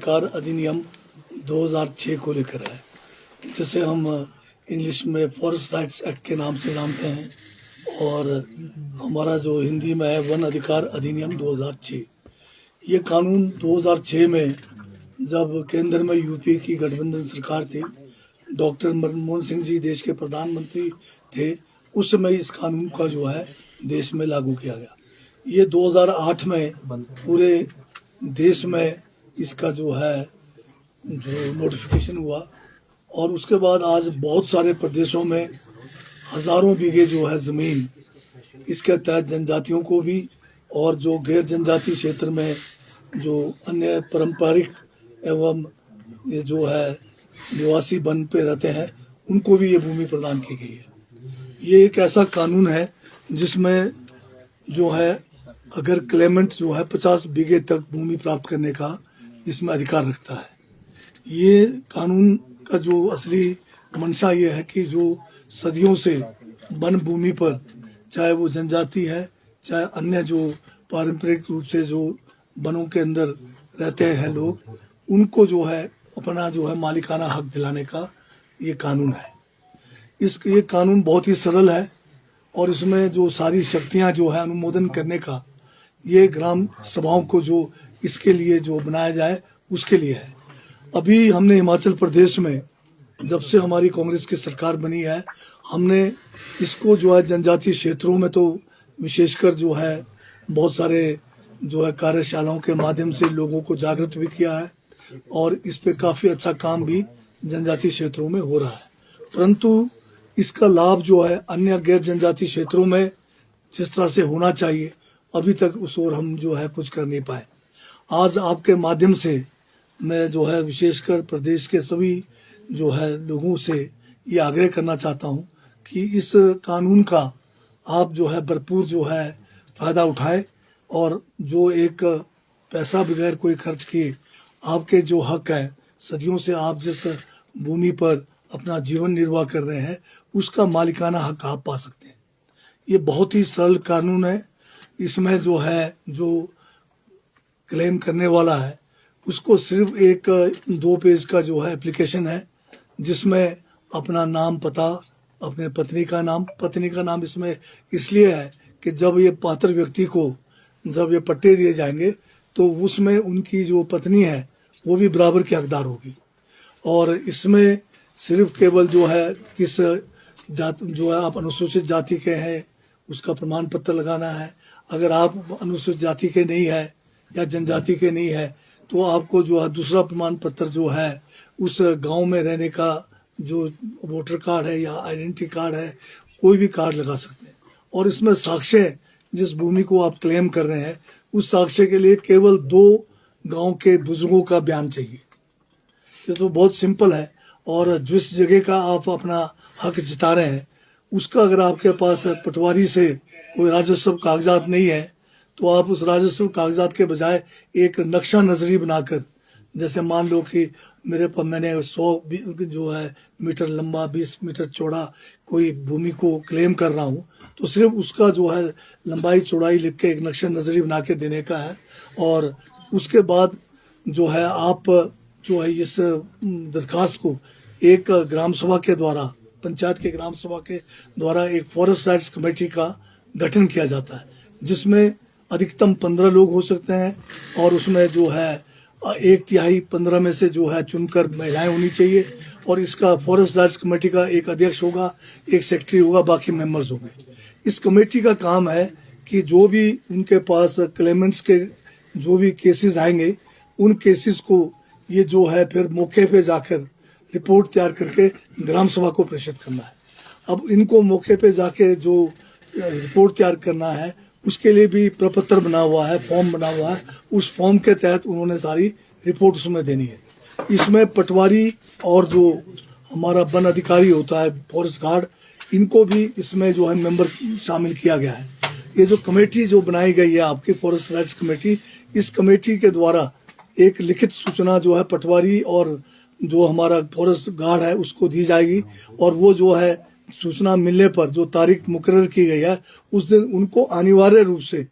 अधिकार अधिनियम 2006 को लेकर है, जिसे हम इंग्लिश में फॉरेस्ट राइट्स एक्ट के नाम से जानते हैं और हमारा जो हिंदी में है वन अधिकार अधिनियम 2006। ये कानून 2006 में जब केंद्र में यूपी की गठबंधन सरकार थी, डॉक्टर मनमोहन सिंह जी देश के प्रधानमंत्री थे, उस समय इस कानून का जो है देश में लागू किया गया। ये 2008 में पूरे देश में इसका जो है जो नोटिफिकेशन हुआ और उसके बाद आज बहुत सारे प्रदेशों में हजारों बीघे जो है ज़मीन इसके तहत जनजातियों को भी और जो गैर जनजाति क्षेत्र में जो अन्य पारंपरिक एवं ये जो है निवासी वन पे रहते हैं उनको भी ये भूमि प्रदान की गई है। ये एक ऐसा कानून है जिसमें जो है अगर क्लेमेंट जो है 50 बीघे तक भूमि प्राप्त करने का इसमें अधिकार रखता है। ये कानून का जो असली मंशा ये है कि जो सदियों से वन भूमि पर, चाहे वो जनजाति है चाहे अन्य जो पारंपरिक रूप से जो वनों के अंदर रहते हैं लोग, उनको जो है अपना जो है मालिकाना हक दिलाने का ये कानून है। ये कानून बहुत ही सरल है और इसमें जो सारी शक्तियां जो है अनुमोदन करने का ये ग्राम सभाओं को जो इसके लिए जो बनाया जाए उसके लिए है। अभी हमने हिमाचल प्रदेश में जब से हमारी कांग्रेस की सरकार बनी है, हमने इसको जो है जनजातीय क्षेत्रों में तो विशेषकर जो है बहुत सारे जो है कार्यशालाओं के माध्यम से लोगों को जागृत भी किया है और इस पे काफ़ी अच्छा काम भी जनजातीय क्षेत्रों में हो रहा है। परंतु इसका लाभ जो है अन्य गैर जनजातीय क्षेत्रों में जिस तरह से होना चाहिए अभी तक उस ओर हम जो है कुछ कर नहीं पाए। आज आपके माध्यम से मैं जो है विशेषकर प्रदेश के सभी जो है लोगों से ये आग्रह करना चाहता हूँ कि इस कानून का आप जो है भरपूर जो है फ़ायदा उठाए और जो एक पैसा बगैर कोई खर्च किए आपके जो हक है, सदियों से आप जिस भूमि पर अपना जीवन निर्वाह कर रहे हैं उसका मालिकाना हक आप पा सकते हैं। ये बहुत ही सरल कानून है। इसमें जो है जो क्लेम करने वाला है उसको सिर्फ एक 2 पेज का जो है एप्लीकेशन है जिसमें अपना नाम, पता, अपने पत्नी का नाम इसमें इसलिए है कि जब ये पात्र व्यक्ति को जब ये पट्टे दिए जाएंगे तो उसमें उनकी जो पत्नी है वो भी बराबर की हकदार होगी। और इसमें सिर्फ केवल जो है किस जात जो है आप अनुसूचित जाति के हैं उसका प्रमाण पत्र लगाना है। अगर आप अनुसूचित जाति के नहीं है या जनजाति के नहीं है तो आपको जो है दूसरा प्रमाण पत्र जो है उस गांव में रहने का जो वोटर कार्ड है या आइडेंटिटी कार्ड है, कोई भी कार्ड लगा सकते हैं। और इसमें साक्ष्य जिस भूमि को आप क्लेम कर रहे हैं उस साक्ष्य के लिए केवल 2 गांव के बुजुर्गों का बयान चाहिए। ये तो बहुत सिंपल है। और जिस जगह का आप अपना हक जता रहे हैं उसका अगर आपके पास पटवारी से कोई राजस्व कागजात नहीं है तो आप उस राजस्व कागजात के बजाय एक नक्शा नजरी बनाकर, जैसे मान लो कि मैंने 100 जो है मीटर लंबा 20 मीटर चौड़ा कोई भूमि को क्लेम कर रहा हूँ तो सिर्फ उसका जो है लंबाई चौड़ाई लिख के एक नक्शा नजरी बना के देने का है। और उसके बाद जो है आप जो है इस दरखास्त को एक ग्राम सभा के द्वारा, पंचायत के ग्राम सभा के द्वारा एक फॉरेस्ट राइट्स कमेटी का गठन किया जाता है जिसमें अधिकतम 15 लोग हो सकते हैं और उसमें जो है 1/3 15 में से जो है चुनकर महिलाएं होनी चाहिए। और इसका फॉरेस्ट राइट्स कमेटी का एक अध्यक्ष होगा, एक सेक्रेटरी होगा, बाकी मेंबर्स होंगे। इस कमेटी का काम है कि जो भी उनके पास क्लेमेंट्स के जो भी केसेस आएंगे उन केसेस को ये जो है फिर मौके पे जाकर रिपोर्ट तैयार करके ग्राम सभा को प्रेषित करना है। अब इनको मौके पे जाके जो रिपोर्ट तैयार करना है उसके लिए भी प्रपत्र बना हुआ है, फॉर्म बना हुआ है। उस फॉर्म के तहत उन्होंने सारी रिपोर्ट उसमें देनी है। इसमें पटवारी और जो हमारा वन अधिकारी होता है, फॉरेस्ट गार्ड, इनको भी इसमें जो है मेंबर शामिल किया गया है। ये जो कमेटी जो बनाई गई है आपकी फॉरेस्ट राइट्स कमेटी, इस कमेटी के द्वारा एक लिखित सूचना जो है पटवारी और जो हमारा फॉरेस्ट गार्ड है उसको दी जाएगी और वो जो है सूचना मिलने पर जो तारीख मुकर्रर की गई है उस दिन उनको अनिवार्य रूप से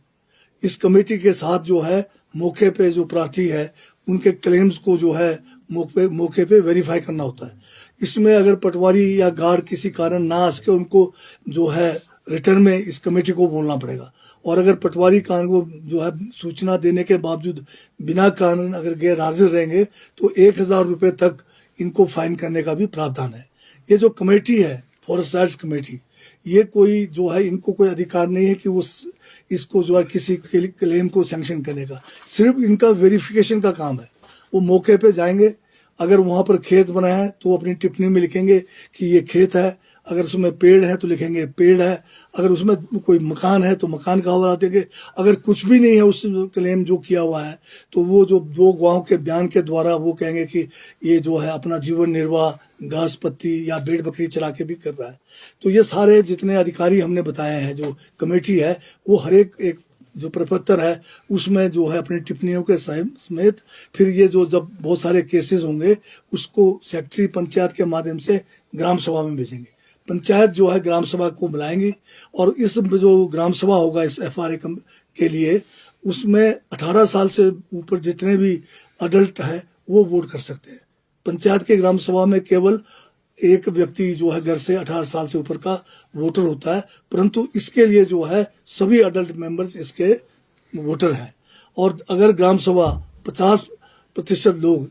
इस कमेटी के साथ जो है मौके पे जो प्रार्थी है उनके क्लेम्स को जो है मौके पे वेरीफाई करना होता है। इसमें अगर पटवारी या गार्ड किसी कारण ना आ सके, उनको जो है रिटर्न में इस कमेटी को बोलना पड़ेगा। और अगर पटवारी कानून को जो है सूचना देने के बावजूद बिना कारण अगर गैर हाजिर रहेंगे तो 1000 रुपये तक इनको फाइन करने का भी प्रावधान है। ये जो कमेटी है फॉरेस्ट राइट्स कमेटी, ये कोई जो है इनको कोई अधिकार नहीं है कि वो इसको जो है किसी क्लेम को सैंक्शन करने का, सिर्फ इनका वेरिफिकेशन का काम है। वो मौके पे जाएंगे, अगर वहाँ पर खेत बना है तो अपनी टिप्पणी में लिखेंगे कि ये खेत है, अगर उसमें पेड़ है तो लिखेंगे पेड़ है, अगर उसमें कोई मकान है तो मकान का हवाला देंगे। अगर कुछ भी नहीं है उस क्लेम जो किया हुआ है तो वो जो 2 गवाहों के बयान के द्वारा वो कहेंगे कि ये जो है अपना जीवन निर्वाह घास पत्ती या भेड़ बकरी चला के भी कर रहा है। तो ये सारे जितने अधिकारी हमने बताए हैं, जो कमेटी है, वो हर एक जो प्रपत्र है उसमें जो है अपनी टिप्पणियों के समेत फिर ये जो जब बहुत सारे केसेस होंगे उसको सेक्रेटरी पंचायत के माध्यम से ग्राम सभा में भेजेंगे। पंचायत जो है ग्राम सभा को बुलाएंगी और इस जो ग्राम सभा होगा इस FRA के लिए, उसमें 18 साल से ऊपर जितने भी अडल्ट है वो वोट कर सकते हैं। पंचायत के ग्राम सभा में केवल एक व्यक्ति जो है घर से 18 साल से ऊपर का वोटर होता है, परंतु इसके लिए जो है सभी अडल्ट मेंबर्स इसके वोटर हैं। और अगर ग्राम सभा 50% लोग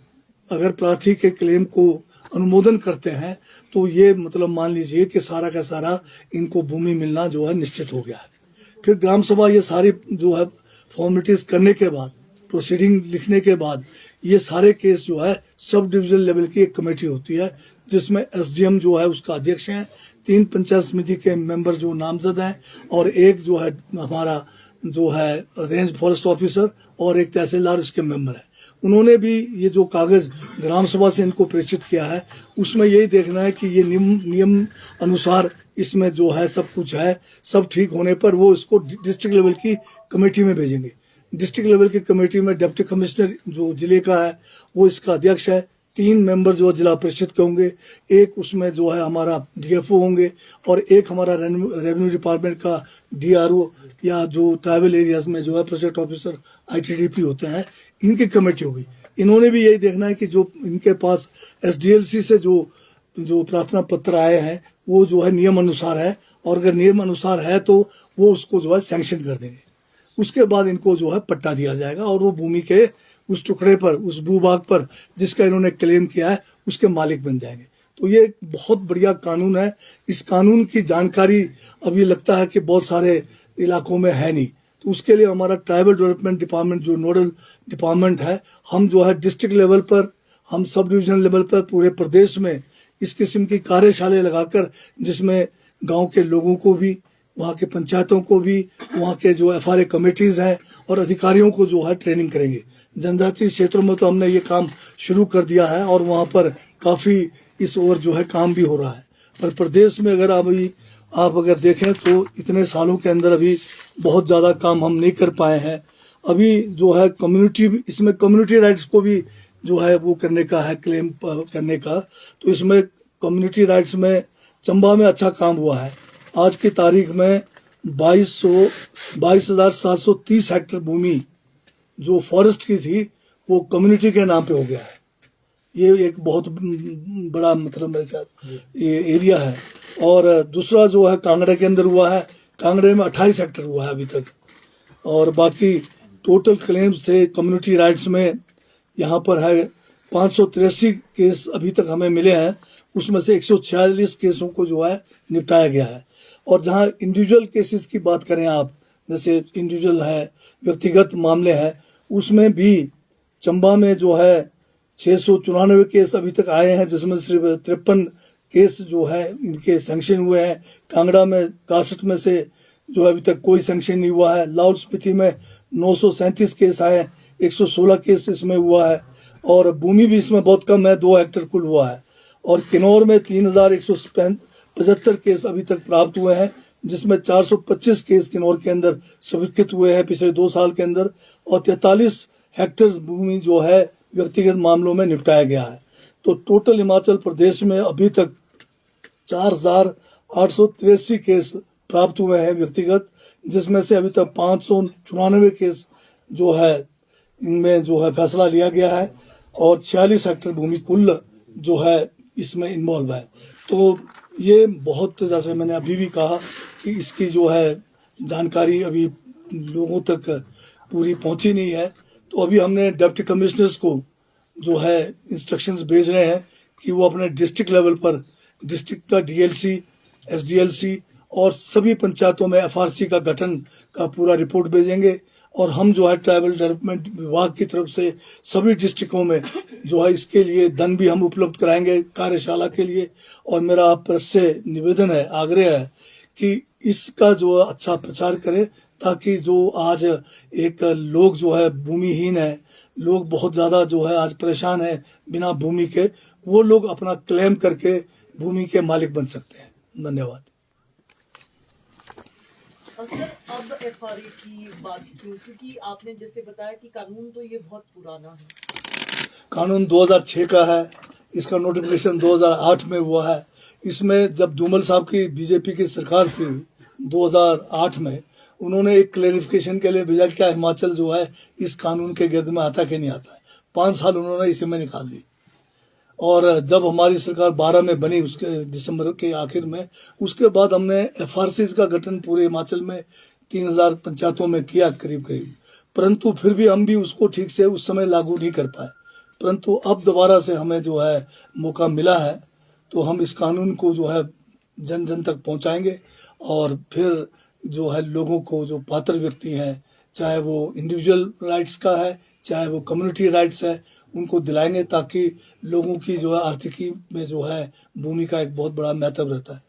अगर प्रार्थी के क्लेम को अनुमोदन करते हैं तो ये मतलब मान लीजिए कि सारा का सारा इनको भूमि मिलना जो है निश्चित हो गया है। फिर ग्राम सभा ये सारी जो है फॉर्मेलिटीज करने के बाद, प्रोसीडिंग लिखने के बाद, ये सारे केस जो है सब डिवीजन लेवल की एक कमेटी होती है जिसमें SDM जो है उसका अध्यक्ष है, 3 पंचायत समिति के मेंबर जो नामजद हैं और एक जो है हमारा जो है रेंज फॉरेस्ट ऑफिसर और एक तहसीलदार इसके मेंबर है। उन्होंने भी ये जो कागज ग्राम सभा से इनको प्रेषित किया है उसमें यही देखना है कि ये नियम अनुसार इसमें जो है सब कुछ है, सब ठीक होने पर वो इसको डिस्ट्रिक्ट लेवल की कमेटी में भेजेंगे। डिस्ट्रिक्ट लेवल की कमेटी में डिप्टी कमिश्नर जो जिले का है वो इसका अध्यक्ष है, 3 मेंबर जो जिला परिषद के होंगे, एक उसमें जो है हमारा DFO होंगे और एक हमारा रेवेन्यू डिपार्टमेंट का DRO या जो ट्राइबल एरियाज में जो है प्रोजेक्ट ऑफिसर ITDP होते हैं, इनकी कमेटी होगी। इन्होंने भी यही देखना है कि जो इनके पास SDLC से जो प्रार्थना पत्र आए हैं वो जो है नियम अनुसार है, और अगर नियम अनुसार है तो वो उसको जो है सैंक्शन कर देंगे। उसके बाद इनको जो है पट्टा दिया जाएगा और वो भूमि के उस टुकड़े पर, उस भूभाग पर जिसका इन्होंने क्लेम किया है उसके मालिक बन जाएंगे। तो ये एक बहुत बढ़िया कानून है। इस कानून की जानकारी अभी लगता है कि बहुत सारे इलाकों में है नहीं, तो उसके लिए हमारा ट्राइबल डेवलपमेंट डिपार्टमेंट जो नोडल डिपार्टमेंट है, हम जो है डिस्ट्रिक्ट लेवल पर, हम सब डिविजनल लेवल पर पूरे प्रदेश में इस किस्म की कार्यशालाएं लगाकर जिसमें गांव के लोगों को भी, वहाँ के पंचायतों को भी, वहाँ के जो FRA कमेटीज हैं और अधिकारियों को जो है ट्रेनिंग करेंगे। जनजातीय क्षेत्रों में तो हमने ये काम शुरू कर दिया है और वहाँ पर काफ़ी इस ओर जो है काम भी हो रहा है। पर प्रदेश में अगर आप अगर देखें तो इतने सालों के अंदर अभी बहुत ज़्यादा काम हम नहीं कर पाए हैं। अभी जो है इसमें कम्युनिटी राइट्स को भी जो है वो करने का है, क्लेम करने का। तो इसमें कम्युनिटी राइट्स में चंबा में अच्छा काम हुआ है। आज की तारीख में 22,730 हेक्टेयर भूमि जो फॉरेस्ट की थी वो कम्युनिटी के नाम पे हो गया है। ये एक बहुत बड़ा मतलब मेरे ख्याल ये एरिया है। और दूसरा जो है कांगड़ा के अंदर हुआ है, कांगड़े में 28 हेक्टेयर हुआ है अभी तक। और बाकी टोटल क्लेम्स थे कम्युनिटी राइट्स में यहाँ पर है 583 केस अभी तक हमें मिले हैं, उसमें से 146 केसों को जो है निपटाया गया है। और जहाँ इंडिविजुअल केसेस की बात करें आप, जैसे इंडिविजुअल है, व्यक्तिगत मामले हैं, उसमें भी चंबा में जो है 694 केस अभी तक आए हैं, जिसमें सिर्फ 53 केस जो है इनके सैंक्शन हुए हैं। कांगड़ा में 61 में से जो अभी तक कोई सैंक्शन नहीं हुआ है। लाहौल स्पीति में 937 केस आए, 116 केस इसमें हुआ है। और भूमि भी इसमें बहुत कम है, 2 हेक्टेयर कुल हुआ है। और किन्नौर में 3175 केस अभी तक प्राप्त हुए हैं, जिसमें 425 केस किन्नौर के अंदर स्वीकृत हुए हैं पिछले 2 साल के अंदर। और 43 हेक्टेयर भूमि जो है व्यक्तिगत मामलों में निपटाया गया है। तो टोटल हिमाचल प्रदेश में अभी तक 4,883 केस प्राप्त हुए हैं व्यक्तिगत, जिसमें से अभी तक 594 केस जो है इनमें जो है फैसला लिया गया है और 46 हेक्टेयर भूमि कुल जो है इसमें इन्वॉल्व है। तो ये बहुत, जैसे मैंने अभी भी कहा कि इसकी जो है जानकारी अभी लोगों तक पूरी पहुंची नहीं है। तो अभी हमने डिप्टी कमिश्नर्स को जो है इंस्ट्रक्शंस भेज रहे हैं कि वो अपने डिस्ट्रिक्ट लेवल पर डिस्ट्रिक्ट का डीएलसी, एसडीएलसी और सभी पंचायतों में एफआरसी का गठन का पूरा रिपोर्ट भेजेंगे। और हम जो है ट्राइबल डेवलपमेंट विभाग की तरफ से सभी डिस्ट्रिक्टों में जो है इसके लिए धन भी हम उपलब्ध कराएंगे कार्यशाला के लिए। और मेरा प्रेस से निवेदन है, आग्रह है कि इसका जो अच्छा प्रचार करें, ताकि जो आज एक लोग जो है भूमिहीन है, लोग बहुत ज़्यादा जो है आज परेशान है बिना भूमि के, वो लोग अपना क्लेम करके भूमि के मालिक बन सकते हैं। धन्यवाद। सर, अब एफआरए की बात क्यों? क्योंकि आपने जैसे बताया कि कानून तो ये बहुत पुराना है। कानून 2006 का है, इसका नोटिफिकेशन 2008 में हुआ है। इसमें जब धूमल साहब की बीजेपी की सरकार थी 2008 में, उन्होंने एक क्लैरिफिकेशन के लिए भेजा क्या हिमाचल जो है इस कानून के गिरद में आता कि नहीं आता है। 5 साल उन्होंने इसी में निकाल दी। और जब हमारी सरकार 12 में बनी, उसके दिसंबर के आखिर में, उसके बाद हमने एफआरसीज का गठन पूरे हिमाचल में 3000 पंचायतों में किया करीब करीब। परंतु फिर भी हम भी उसको ठीक से उस समय लागू नहीं कर पाए। परंतु अब दोबारा से हमें जो है मौका मिला है, तो हम इस कानून को जो है जन जन तक पहुंचाएंगे और फिर जो है लोगों को, जो पात्र व्यक्ति हैं, चाहे वो इंडिविजुअल राइट्स का है चाहे वो कम्युनिटी राइट्स है, उनको दिलाएंगे, ताकि लोगों की जो है आर्थिकी में जो है भूमि का एक बहुत बड़ा महत्व रहता है।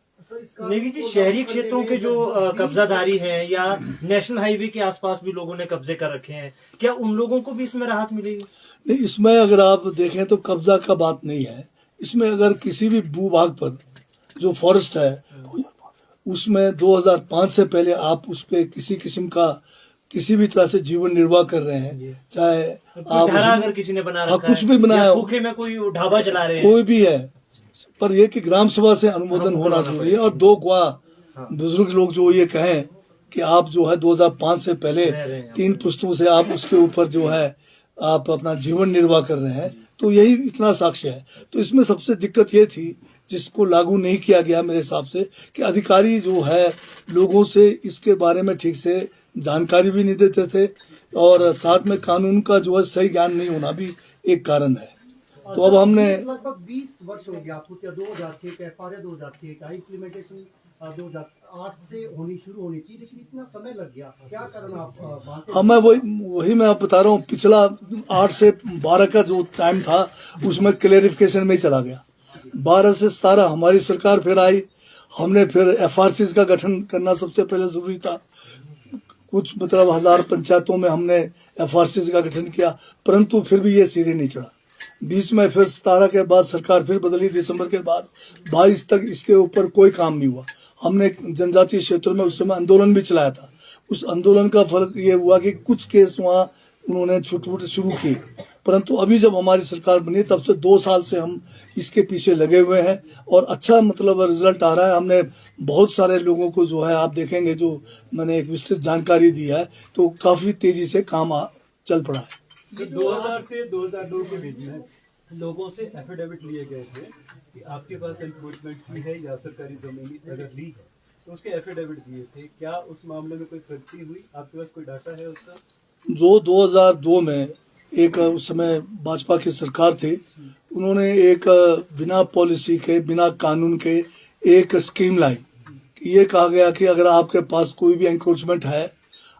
नेगी जी, शहरी क्षेत्रों के जो कब्जाधारी हैं या नेशनल हाईवे के आसपास भी लोगों ने कब्जे कर रखे हैं, क्या उन लोगों को भी इसमें राहत मिलेगी? नहीं, इसमें अगर आप देखें तो कब्जा का बात नहीं है। इसमें अगर किसी भी भूभाग पर जो फॉरेस्ट है उसमें 2005 से पहले आप उस पर किसी किस्म का किसी भी तरह से जीवन निर्वाह कर रहे हैं, चाहे आप अगर किसी ने बना रखा कुछ भी बनाया, भूखे में कोई ढाबा चला रहे हैं, कोई भी है, पर यह कि ग्राम सभा से अनुमोदन होना जरूरी है। और 2 गवाह बुजुर्ग लोग जो ये कहें कि आप जो है 2005 से पहले 3 पुश्तों से आप उसके ऊपर जो है आप अपना जीवन निर्वाह कर रहे हैं, तो यही इतना साक्ष्य है। तो इसमें सबसे दिक्कत ये थी, जिसको लागू नहीं किया गया मेरे हिसाब से, कि अधिकारी जो है लोगों से इसके बारे में ठीक से जानकारी भी नहीं देते थे और साथ में कानून का जो है सही ज्ञान नहीं होना भी एक कारण है। तो अब हमने लगभग 20 वर्ष हो गया आपको, 2006 का एफआरए 2006 का इम्प्लीमेंटेशन 2008 से शुरू होनी थी, लेकिन इतना समय लग गया, क्या कारण आप? हाँ, मैं वही मैं आप बता रहा हूँ, पिछला 8 से 12 का जो टाइम था उसमें क्लेरिफिकेशन में ही चला गया। 12 से 17 हमारी सरकार फिर आई, हमने फिर एफआरसी का गठन करना सबसे पहले जरूरी था। कुछ मतलब 1000 पंचायतों में हमने एफआरसी का गठन किया, परंतु फिर भी ये सिरे नहीं चढ़ा। 20 में फिर 17 के बाद सरकार फिर बदली, दिसंबर के बाद 22 तक इसके ऊपर कोई काम नहीं हुआ। हमने जनजातीय क्षेत्रों में उस समय आंदोलन भी चलाया था। उस आंदोलन का फर्क ये हुआ कि कुछ केस वहाँ उन्होंने छूट शुरू की, परंतु अभी जब हमारी सरकार बनी तब से 2 साल से हम इसके पीछे लगे हुए हैं और अच्छा मतलब रिजल्ट आ रहा है। हमने बहुत सारे लोगों को जो है आप देखेंगे, जो मैंने एक विस्तृत जानकारी दी है, तो काफी तेजी से काम चल पड़ा है। 2000 से 2002 के बीच में लोगों से एफिडेविट लिए गए थे कि आपके पास एनक्रोचमेंट की है या सरकारी जमीन अगर ली है, तो उसके एफिडेविट दिए थे। क्या उस मामले में कोई प्रगति हुई? आपके पास कोई डाटा है उसका? जो 2002 में एक उस समय भाजपा की सरकार थी, उन्होंने एक बिना पॉलिसी के, बिना कानून के एक स्कीम लाई कि ये कहा गया कि अगर आपके पास कोई भी एनक्रोचमेंट है,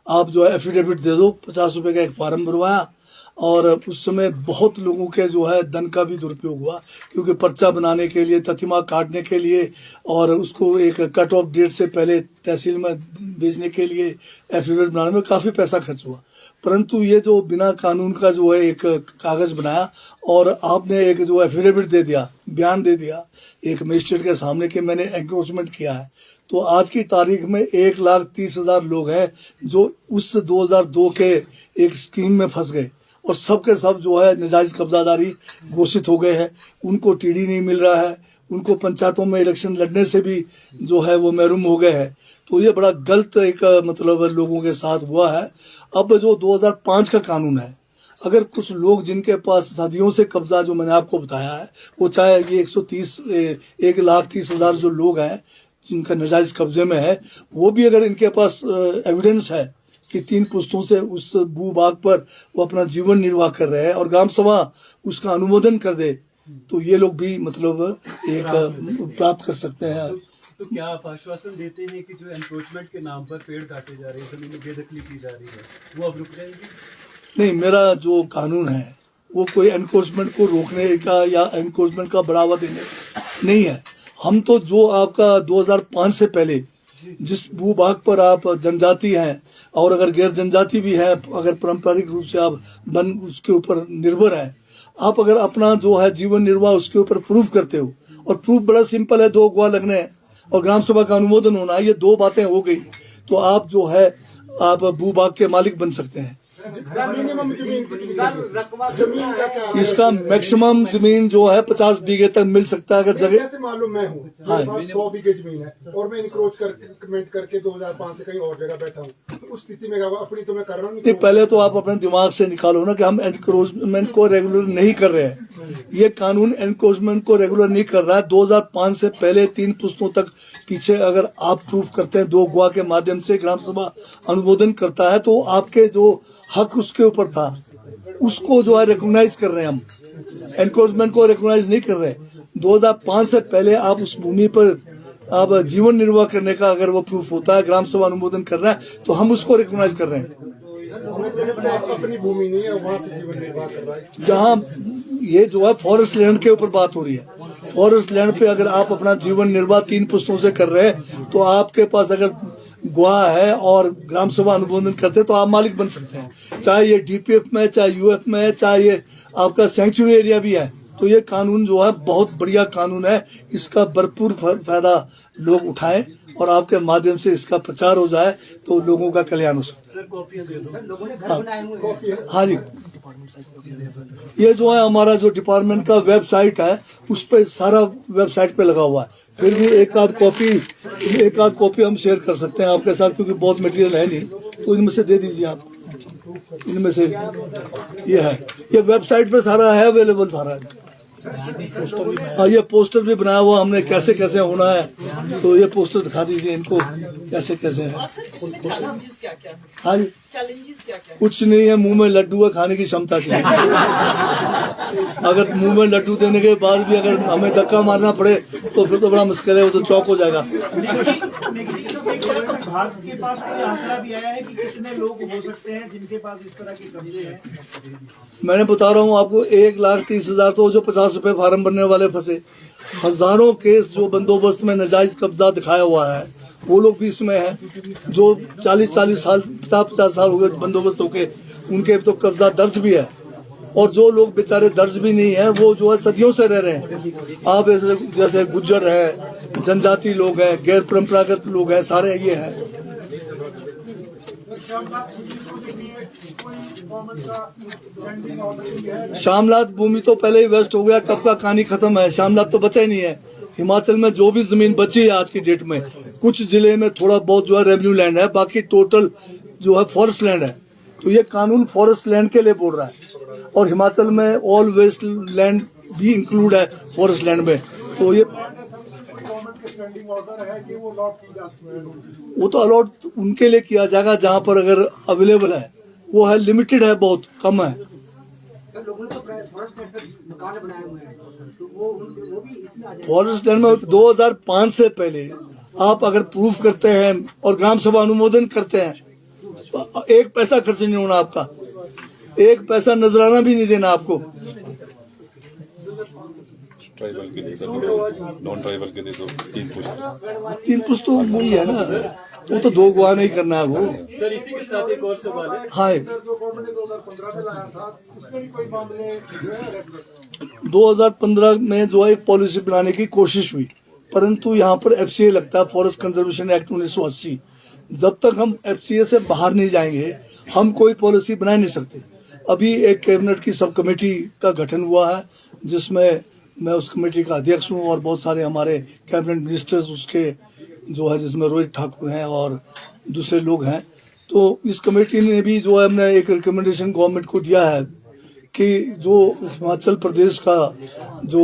आप जो है एफिडेविट दे दो। 50 रुपए का एक फार्म भरवाया और उस समय बहुत लोगों के जो है धन का भी दुरुपयोग हुआ, क्योंकि पर्चा बनाने के लिए, तथिमा काटने के लिए और उसको एक कट ऑफ डेट से पहले तहसील में भेजने के लिए एफिडेविट बनाने में काफ़ी पैसा खर्च हुआ। परंतु ये जो बिना कानून का जो है एक कागज़ बनाया और आपने एक जो एफिडेविट दे दिया, बयान दे दिया एक मजिस्ट्रेट के सामने कि मैंने एनक्रोचमेंट किया है, तो आज की तारीख में 1,30,000 लोग हैं जो उस 2002 के एक स्कीम में फंस गए और सबके सब जो है नाजायज कब्जादारी घोषित हो गए हैं। उनको टीडी नहीं मिल रहा है, उनको पंचायतों में इलेक्शन लड़ने से भी जो है वो महरूम हो गए हैं। तो ये बड़ा गलत एक मतलब लोगों के साथ हुआ है। अब जो 2005 का कानून है, अगर कुछ लोग जिनके पास सदियों से कब्जा, जो मैंने आपको बताया है, वो चाहे ये 1,30,00,000 जो लोग हैं जिनका नाजायज कब्जे में है, वो भी अगर इनके पास एविडेंस है कि 3 पुश्तों से उस भूभाग पर वो अपना जीवन निर्वाह कर रहे हैं और ग्राम सभा उसका अनुमोदन कर दे, तो ये लोग भी मतलब एक प्राप्त कर सकते हैं। तो क्या आप आश्वासन देते हैं कि जो एनक्रोचमेंट के नाम पर पेड़ काटे जा रहे हैं, जमीन बेदखली की जा रही है, वो अब रुक जाएगी? नहीं, मेरा जो कानून है वो कोई एनक्रोचमेंट को रोकने का या एनक्रोचमेंट का बढ़ावा देने नहीं है। हम तो जो आपका 2005 से पहले जिस भूभाग पर आप जनजाति हैं और अगर गैर जनजाति भी है, अगर पारंपरिक रूप से आप वन उसके ऊपर निर्भर है, आप अगर अपना जो है जीवन निर्वाह उसके ऊपर प्रूफ करते हो, और प्रूफ बड़ा सिंपल है, 2 गवाह लगने हैं और ग्राम सभा का अनुमोदन होना है, ये 2 बातें हो गई तो आप जो है आप भूभाग के मालिक बन सकते हैं। इसका मैक्सिमम जमीन जो है 50 बीघे तक मिल सकता है अगर जगह। जैसे मालूम मैं हूँ, मेरे पास 100 बीघे जमीन है और मैं इंक्रोचमेंट करके 2005 से कहीं और जगह बैठा हूँ, तो उस स्थिति में अपनी तो मैं कर रहा हूँ नहीं, पहले तो आप अपने दिमाग से निकालो ना कि हम एनक्रोचमेंट को रेगुलर नहीं कर रहे हैं। ये कानून एनक्रोचमेंट को रेगुलर नहीं कर रहा है। 2005 से पहले 3 पुश्तों तक पीछे अगर आप प्रूफ करते हैं, 2 गवाह के माध्यम से ग्राम सभा अनुमोदन करता है, तो आपके जो हक उसके ऊपर था उसको जो है रिकॉग्नाइज कर रहे हैं हम, एनक्रोचमेंट को रिकॉग्नाइज नहीं कर रहे। 2005 से पहले आप उस भूमि पर आप जीवन निर्वाह करने का अगर वो प्रूफ होता है, ग्राम सभा अनुमोदन कर रहा है, तो हम उसको रिकॉग्नाइज कर रहे हैं। अपनी भूमि नहीं है, वहाँ से जीवन निर्वाह कर रहा है। जहाँ ये जो है फॉरेस्ट लैंड के ऊपर बात हो रही है, फॉरेस्ट लैंड पे अगर आप अपना जीवन निर्वाह 3 पुश्तों से कर रहे हैं, तो आपके पास अगर गवाह है और ग्राम सभा अनुमोदन करते हैं तो आप मालिक बन सकते हैं। चाहे ये डीपीएफ में, चाहे यूएफ में है, चाहे ये आपका सेंचुरी एरिया भी है। तो ये कानून जो है बहुत बढ़िया कानून है, इसका भरपूर फायदा लोग उठाएं और आपके माध्यम से इसका प्रचार हो जाए तो लोगों का कल्याण हो सकता है। हाँ जी, ये जो है हमारा जो डिपार्टमेंट का वेबसाइट है उस पर सारा वेबसाइट पे लगा हुआ है। फिर भी एक आध कॉपी हम शेयर कर सकते हैं आपके साथ, क्योंकि बहुत मटेरियल है नहीं, तो इनमें से दे दीजिए आप। इनमें से ये है, ये वेबसाइट पे सारा है, अवेलेबल सारा है। हाँ, ये पोस्टर भी बनाया हुआ हमने, कैसे कैसे होना है, तो ये पोस्टर दिखा दीजिए इनको कैसे कैसे है। और सर इसमें चैलेंजेस क्या क्या है? हाँ जी, चैलेंजेस क्या क्या है? कुछ नहीं है, मुंह में लड्डू है, खाने की क्षमता चाहिए। अगर मुंह में लड्डू देने के बाद भी अगर हमें धक्का मारना पड़े तो फिर तो बड़ा मुश्किल है, वो तो चौक हो जाएगा। विभाग के पास कोई आंकड़ा भी आया है कि कितने लोग हो सकते हैं जिनके पास इस तरह के कब्जे हैं? मैंने बता रहा हूँ आपको, 1,30,000 तो जो 50 रुपए फार्म भरने वाले फंसे, हजारों केस जो बंदोबस्त में नाजायज कब्जा दिखाया हुआ है वो लोग भी इसमें हैं। जो 40 साल 50 साल हो गए बंदोबस्त होके, उनके तो कब्जा दर्ज भी है, और जो लोग बेचारे दर्ज भी नहीं है वो जो है सदियों से रह रहे हैं। आप जैसे गुज्जर है, जनजाति लोग हैं, गैर परंपरागत लोग हैं, सारे ये हैं। शामलात भूमि तो पहले ही वेस्ट हो गया, कब का कहानी खत्म है, शामलात तो बचा ही नहीं है। हिमाचल में जो भी जमीन बची है आज की डेट में, कुछ जिले में थोड़ा बहुत जो है रेवेन्यू लैंड है, बाकी टोटल जो है फॉरेस्ट लैंड है। तो ये कानून फॉरेस्ट लैंड के लिए बोल रहा है, और हिमाचल में ऑल वेस्ट लैंड भी इंक्लूड है फॉरेस्ट लैंड में। तो ये वो तो अलॉट उनके लिए किया जाएगा जहाँ पर अगर अवेलेबल है, वो है लिमिटेड है, बहुत कम है। सर लोगों ने तो फॉरेस्ट लैंड पे मकान बनाए हुए हैं, तो वो भी इसमें आ जाएगा। फॉरेस्ट लैंड में 2005 से पहले आप अगर प्रूफ करते हैं और ग्राम सभा अनुमोदन करते हैं, तो 1 पैसा खर्च नहीं होना आपका, 1 पैसा नजराना भी नहीं देना आपको। ट्राइबल के लिए, नॉन ट्राइबल के लिए तो 3 पुश्त तो वही है ना, वो तो 2 गवाह नहीं करना है वो। सर इसी के साथ एक और सवाल है। हाँ, 2015 में जो है एक पॉलिसी बनाने की कोशिश हुई, परंतु यहाँ पर FCA लगता है, फॉरेस्ट कंजर्वेशन एक्ट 1980। जब तक हम FCA से बाहर नहीं जाएंगे हम कोई पॉलिसी बना नहीं सकते। अभी एक कैबिनेट की सब कमेटी का गठन हुआ है, जिसमें मैं उस कमेटी का अध्यक्ष हूँ, और बहुत सारे हमारे कैबिनेट मिनिस्टर्स उसके जो है, जिसमें रोहित ठाकुर हैं और दूसरे लोग हैं। तो इस कमेटी ने भी जो है हमने एक रिकमेंडेशन गवर्नमेंट को दिया है कि जो हिमाचल प्रदेश का जो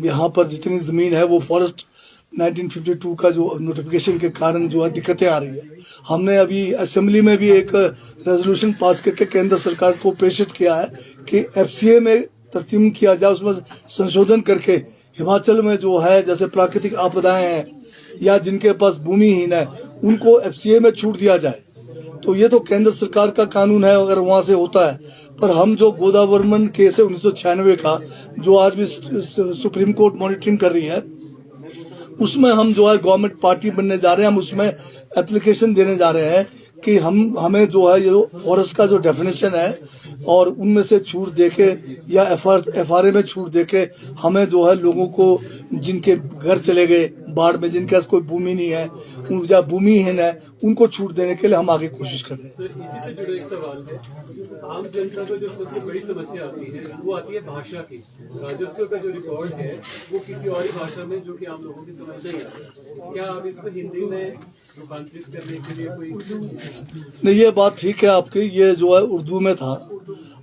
यहाँ पर जितनी ज़मीन है वो फॉरेस्ट 1952 का जो नोटिफिकेशन के कारण जो है दिक्कतें आ रही है। हमने अभी असेंबली में भी एक रेजोल्यूशन पास करके केंद्र सरकार को प्रेषित किया है कि FCA में तरतीब किया जाए, उसमें संशोधन करके हिमाचल में जो है जैसे प्राकृतिक आपदाएं हैं या जिनके पास भूमिहीन है उनको FCA में छूट दिया जाए। तो ये तो केंद्र सरकार का कानून है, अगर वहां से होता है। पर हम जो गोदावरमन केस है 1996 का, जो आज भी सुप्रीम कोर्ट मॉनिटरिंग कर रही है, उसमें हम जो है गवर्नमेंट पार्टी बनने जा रहे हैं। हम उसमें एप्लीकेशन देने जा रहे हैं कि हमें जो है ये फॉरेस्ट का जो डेफिनेशन है और उनमें से छूट देके या FRA में छूट देके हमें जो है लोगों को जिनके घर चले गए बाढ़ में, जिनके पास कोई भूमि नहीं है या भूमिहीन है, उनको छूट देने के लिए हम आगे कोशिश कर रहे हैं। सर, इसी से जुड़ा एक सवाल है। आम जनता को जो सबसे बड़ी समस्या आती है वो आती है भाषा की। राजस्व का जो रिकॉर्ड है वो किसी और ही भाषा में जो कि आम लोगों की समझ नहीं आता। क्या आप इसको हिंदी में रूपांतरित करने के लिए कोई? नहीं, ये बात ठीक है आपकी। ये जो है उर्दू में था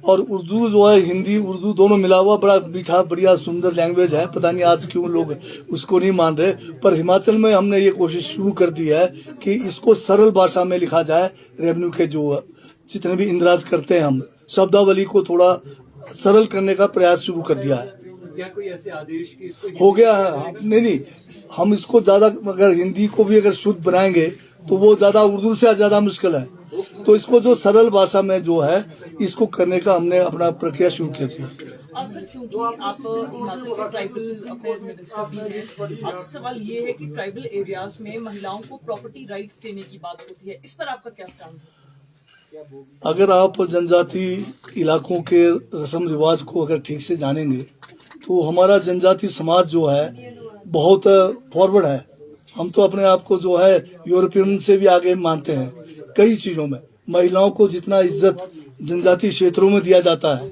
और उर्दू जो है हिंदी उर्दू दोनों मिला हुआ बड़ा मीठा बढ़िया सुंदर लैंग्वेज है। पता नहीं आज क्यों लोग उसको नहीं मान रहे, पर हिमाचल में हमने ये कोशिश शुरू कर दी है कि इसको सरल भाषा में लिखा जाए। रेवेन्यू के जो जितने भी इंदराज करते हैं हम शब्दावली को थोड़ा सरल करने का प्रयास शुरू कर दिया है। क्या कोई ऐसे आदेश की इसको हो गया है? नहीं, हम इसको ज्यादा अगर हिंदी को भी अगर शुद्ध बनाएंगे तो वो ज्यादा उर्दू से ज्यादा मुश्किल है। तो इसको जो सरल भाषा में जो है इसको करने का हमने अपना प्रक्रिया शुरू कर दी। सर, क्योंकि आप हिमाचल के ट्राइबल अफेयर मिनिस्टर भी हैं, अब सवाल ये है कि ट्राइबल एरियाज में महिलाओं को प्रॉपर्टी राइट्स देने की बात होती है, इस पर आपका क्या स्टैंड है? अगर आप जनजाति इलाकों के रस्म रिवाज को अगर ठीक से जानेंगे तो हमारा जनजाति समाज जो है बहुत फॉरवर्ड है। हम तो अपने आप को जो है यूरोपियन से भी आगे मानते हैं कई चीजों में। महिलाओं को जितना इज्जत जनजाति क्षेत्रों में दिया जाता है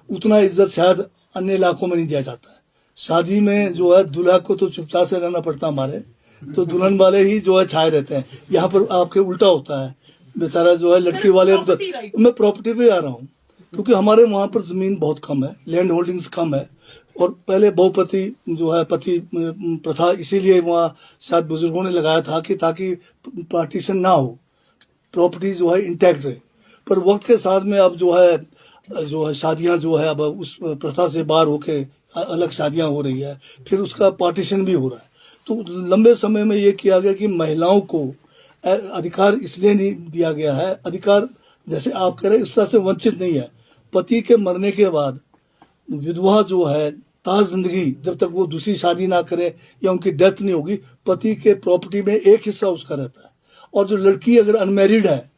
उतना इज्जत शायद अन्य इलाकों में नहीं दिया जाता है। शादी में जो है दूल्हा को तो चुपचाप से रहना पड़ता हमारे, तो दुल्हन वाले ही जो है छाए रहते हैं। यहाँ पर आपके उल्टा होता है, बेचारा जो है लड़की वाले। मैं प्रॉपर्टी पे आ रहा हूँ क्योंकि हमारे वहाँ पर जमीन बहुत कम है, लैंड होल्डिंग्स कम है और पहले बहुपति जो है पति प्रथा इसीलिए वहाँ शायद बुजुर्गों ने लगाया था कि ताकि पार्टीशन ना हो, प्रॉपर्टी जो है इंटैक्ट रहे। पर वक्त के साथ में अब जो है शादियां जो है अब उस प्रथा से बाहर होके अलग शादियां हो रही है, फिर उसका पार्टीशन भी हो रहा है। तो लंबे समय में ये किया गया कि महिलाओं को अधिकार इसलिए नहीं दिया गया है, अधिकार जैसे आप कह रहे उस तरह से वंचित नहीं है। पति के मरने के बाद विधवा जो है ताज जिंदगी जब तक वो दूसरी शादी ना करे या उनकी डेथ नहीं होगी, पति के प्रॉपर्टी में एक हिस्सा उसका रहता है। और जो लड़की अगर अनमैरिड है,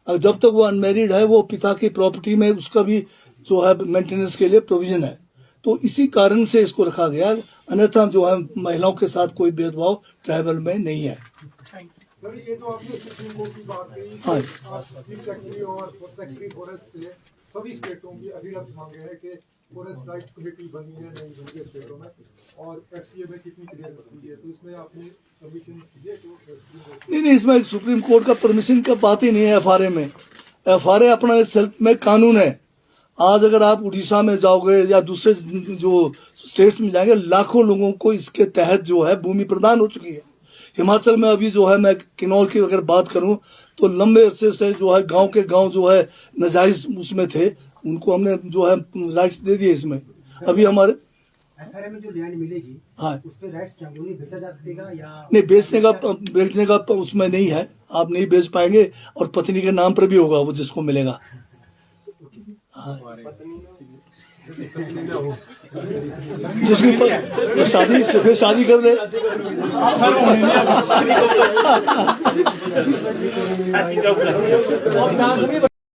जब तक वो अनमैरिड है वो पिता की प्रॉपर्टी में उसका भी जो है मेंटेनेंस के लिए प्रोविजन है। तो इसी कारण से इसको रखा गया, अन्यथा जो है महिलाओं के साथ कोई भेदभाव ट्राइबल में नहीं है। सर, ये जो आपने सुप्रीम कोर्ट की बात कही, हाँ। चीफ सेक्रेटरी और सेक्रेटरी फॉरेस्ट से सभी स्टेटों की अधिरत मांगे है कि फॉरेस्ट राइट्स कमेटी बनी है नहीं बनी है स्टेटों में, और FCA में कितनी क्लियरेंस दी है, तो इसमें आपने सबमिशन दिए? तो नहीं, इसमें सुप्रीम कोर्ट का परमिशन का बात ही नहीं है। FRA में FRA अपना सेल्फ में कानून है। आज अगर आप उड़ीसा में जाओगे या दूसरे जो स्टेट्स में जाएंगे, लाखों लोगों को इसके तहत जो है भूमि प्रदान हो चुकी है। हिमाचल में अभी जो है मैं किन्नौर की अगर बात करूं तो लंबे अरसे से जो है गांव के गांव जो है नाजायज उसमें थे, उनको हमने जो है राइट्स दे दिए। इसमें अभी हमारे FRA में जो लैंड मिलेगी, हाँ, उस पे राइट्स क्या उन्हें बेचा जा सकेगा या नहीं? बेचने का उसमें नहीं है, आप नहीं बेच पाएंगे और पत्नी के नाम पर भी होगा वो जिसको मिलेगा। हाँ, जिसकी शादी फिर शादी कर ले।